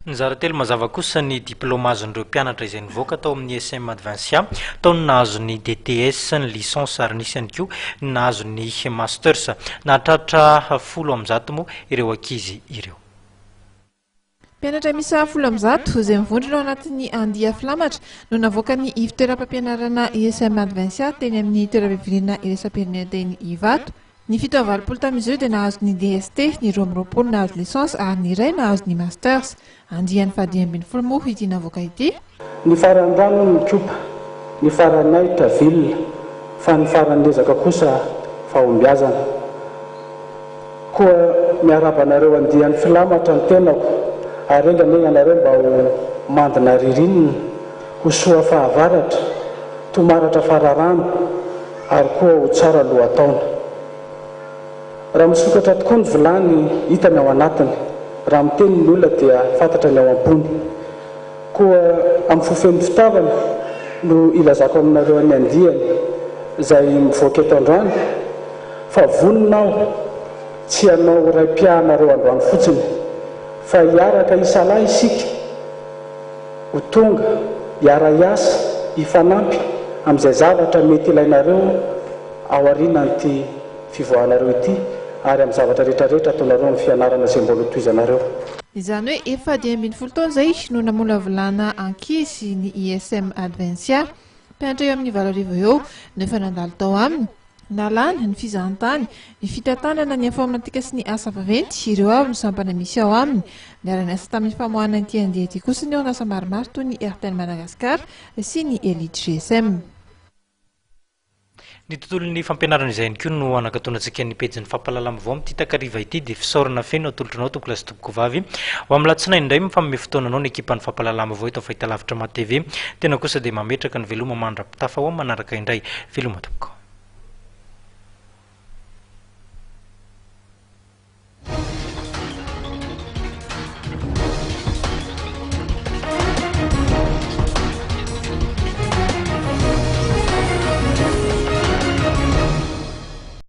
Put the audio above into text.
Nzaratelo mazava kosa ny diplômazon'ireo mpianatra izay nivoaka tao amin'ny SM Advancia tao ny nahazo ny DTS ny licence ary nisy ihany koa nahazo ny masters nahatratra 10 moa ireo ankizy ireo. Mpianatra misa 10 izay mivondrona ao anatin'ny andia filamatra no navoaka ny ivy-toeram-pampianarana ISM Advancia teny amin'ny toeram-pivirina iraisam-pirenena teny Ivato. Ny 7 tamin'izy dia nahazo ny DST, ny 12 nahazo licence ary ny iray nahazo ny masters. Andian'ny 12 moa ity navoaka ity. Ny faran-drano ny kopa, ny faran'aitra vilona, fa ny faran'lezaka kosa fahombiazana. Koa miarabanareo andian'ny filamatra ny tenako, ary engane anareo mba ho mandina ririnina, ho soa fahavaratra, tomaratra fararano, ary koa ho tsara lohataona. Raha misokatra tokoa ny vilany hitany ao anatiny, raha miteny ny olona dia fantatra ny ao ambony. Koa amin'ny fofen'ny fitaovana no ilazako aminareo any andiany izay mivoaka eto androany, fa voninao tsy hanao raim-piahanareo androany fotsiny, fa hiaraka isalahy isika ho tonga hiara hiasa hifanampy amin'izay zavatra mety ilainareo ao aorianan'ity fivoahanareo ity ary amin'ny zavatra rehetrarehetra ataonareo amin'ny fianarana izay mbola tohizanareo. Izany hoe efa 12 taona izay no namolavolana ankizy ny ISM Advancia. Mpianatra eo amin'ny 7 eo no efa nandalo tao aminy. Nalana ny fizahantany, ny fitantanana ny afoamanatika sy ny asa vaventy ireo avy no sampana misy ao aminy. Niara-niasa tamin'ny famoahana ity andia ity kosa ny orinasa maromaro toy ny RTL Madagascar sy ny Elite GSM. Ny tontolon'ny fampianarana izay ihany koa no anakatoanantsika ny pejin'ny fampalalama vao amin'ity takariva ity dia fisaorana feno atolotranao tompoko lasy tompoko vavy ho amin'ny latsinainy indray mifamehy fotoananao ny ekipan'ny fampalalama vao eto fahitalavitra ma TV tena kosa dia mametraka ny veloma mandrapitafa ho manaraka indray veloma tompoko.